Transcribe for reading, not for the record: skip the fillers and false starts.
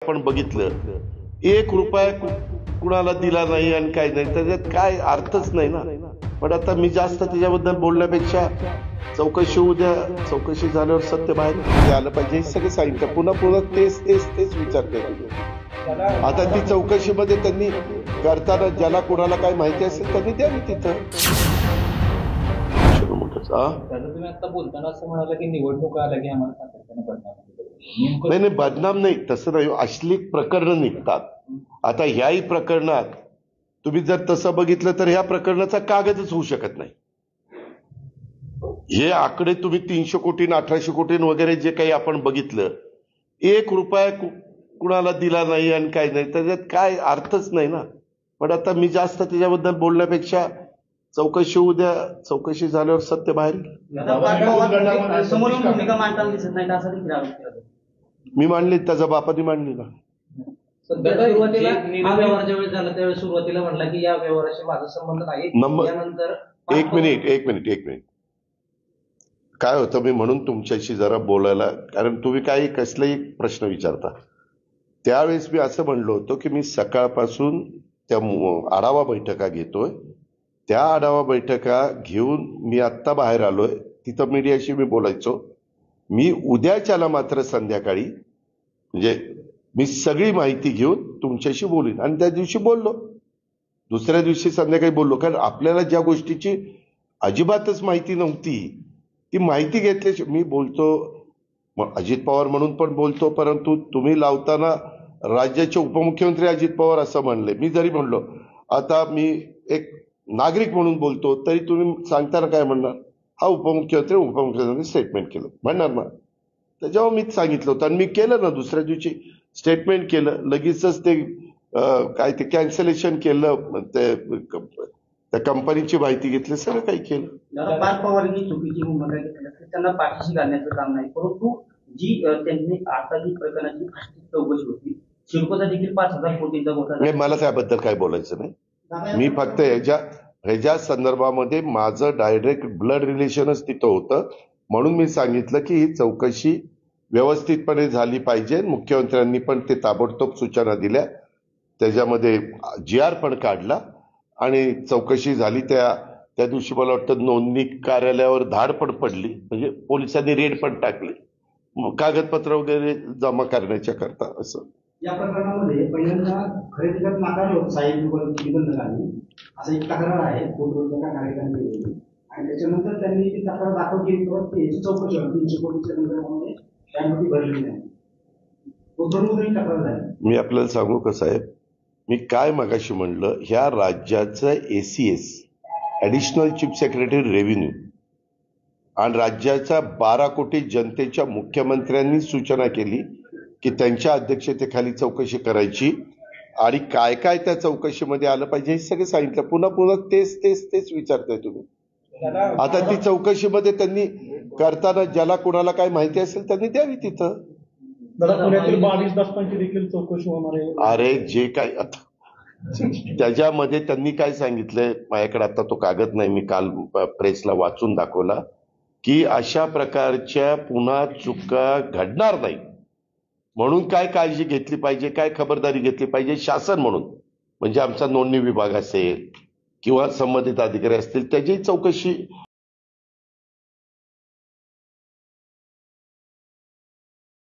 आपण बघितलं, ₹1 कुणाला दिला नाही आणि काय नाही, त्याच्यात काय अर्थच नाही ना. पण आता मी जास्त त्याच्याबद्दल बोलण्यापेक्षा चौकशी उद्या चौकशी झाल्यावर सत्य बाहेर आलं पाहिजे हे सगळं सांगितलं. पुन्हा पुन्हा तेच विचारते. आता ती चौकशीमध्ये त्यांनी करताना ज्याला कोणाला काय माहिती असेल त्यांनी द्यावी तिथं. तुम्ही आता बोलताना असं म्हणाला की निवडणूक आल्या की आम्हाला सातत्याने बदनाम नाही बदनाम नाही, तसं नाही. अश्लील प्रकरणं निघतात. आता ह्याही प्रकरणात तुम्ही जर तसं बघितलं तर ह्या प्रकरणाचा कागदच होऊ शकत नाही. हे आकडे तुम्ही 300 कोटी 1800 कोटी वगैरे जे काही आपण बघितलं, ₹1 कुणाला दिला नाही आणि काय नाही, त्याच्यात काय अर्थच नाही ना. पण आता मी जास्त त्याच्याबद्दल बोलण्यापेक्षा चौकशी उद्या चौकशी झाल्यावर सत्य बाहेर मी मांडली, त्याचा बापाने मांडली ना. सुरुवातीला म्हटला की या व्यवहाराशी माझा संबंध नाही. एक मिनिट काय होतं, मी म्हणून तुमच्याशी जरा बोलायला, कारण तुम्ही काही कसलेही प्रश्न विचारता. त्यावेळेस मी असं म्हणलो होतो की मी सकाळपासून त्या आढावा बैठका घेतोय. त्या आढावा बैठका घेऊन मी आत्ता बाहेर आलोय. तिथं मीडियाशी मी बोलायचो. मी उद्याच्याला मात्र संध्याकाळी म्हणजे मी सगळी माहिती घेऊन तुमच्याशी बोलीन. आणि त्या दिवशी बोललो, दुसऱ्या दिवशी संध्याकाळी बोललो. कारण आपल्याला ज्या गोष्टीची अजिबातच माहिती नव्हती ती माहिती घेतल्याशिवाय मी बोलतो. अजित पवार म्हणून पण बोलतो, परंतु तुम्ही लावताना राज्याचे उपमुख्यमंत्री अजित पवार असं म्हणले. मी जरी म्हणलो आता मी एक नागरिक म्हणून बोलतो, तरी तुम्ही सांगताना काय म्हणणार, हा उपमुख्यमंत्री स्टेटमेंट केलं म्हणणार ना. त्याच्यावर मीच सांगितलं होतं आणि मी केलं ना. दुसऱ्या दिवशी स्टेटमेंट केलं, लगेचच ते काय ते कॅन्सलेशन केलं, त्या कंपनीची माहिती घेतली, सगळं काही केलं. पार्थ पवारांनी चुकीची भूमिका घेतली, त्यांना पाठीशी घालण्याचं काम नाही. परंतु जी त्यांनी आता जी प्रकरणाची चौकशी होती, शिरकोचा देखील 5,000 कोटींचा घोटाळा. मला त्याबद्दल काय बोलायचं नाही. मी फक्त ह्याच्या संदर्भामध्ये माझं डायरेक्ट ब्लड रिलेशनच तिथं होतं. म्हणून मी सांगितलं की ही चौकशी व्यवस्थितपणे झाली पाहिजे. मुख्यमंत्र्यांनी पण ते ताबडतोब सूचना दिल्या, त्याच्यामध्ये GR पण काढला आणि चौकशी झाली. त्या दिवशी मला वाटतं नोंदणी कार्यालयावर धाड पण पडली, म्हणजे पोलिसांनी रेड पण टाकली कागदपत्र वगैरे जमा करण्याच्या करता. असं या प्रकरणामध्ये पहिल्यांदा खरेदीदार नाकारले होते साहेब निबंधकांनी, असं एक तक्रार आहे कोर्टाच्या नागरिकांनी केलेली. आणि त्याच्यानंतर त्यांनी ती तक्रार दाखल केली, परत याची चौकशी 300 कोटीच्या संदर्भामध्ये त्यामध्ये भरलेली नाही. तक्रार झाली. मी आपल्याला सांगू का साहेब, मी काय मगाशी म्हणलं, ह्या राज्याचं ACS additional chief secretary revenue आणि राज्याच्या 12 कोटी जनतेच्या मुख्यमंत्र्यांनी सूचना केली की त्यांच्या अध्यक्षतेखाली चौकशी करायची आणि काय काय त्या चौकशीमध्ये आलं पाहिजे हे सगळं सांगितलं. पुन्हा पुन्हा तेच विचारताय तुम्ही. आता ती चौकशीमध्ये त्यांनी करताना ज्याला कोणाला काय माहिती असेल त्यांनी द्यावी तिथं. पुण्यातील 22 दस्तांची देखील चौकशी होणार आहे. अरे जे काय आता त्याच्यामध्ये त्यांनी काय सांगितलंय, माझ्याकडे आता तो कागद नाही, मी काल प्रेसला वाचून दाखवला की अशा प्रकारच्या पुन्हा चुका घडणार नाही म्हणून काय काळजी घेतली पाहिजे, काय खबरदारी घेतली पाहिजे शासन म्हणून. म्हणजे आमचा नोंदणी विभाग असेल किंवा संबंधित अधिकारी असतील त्याची चौकशी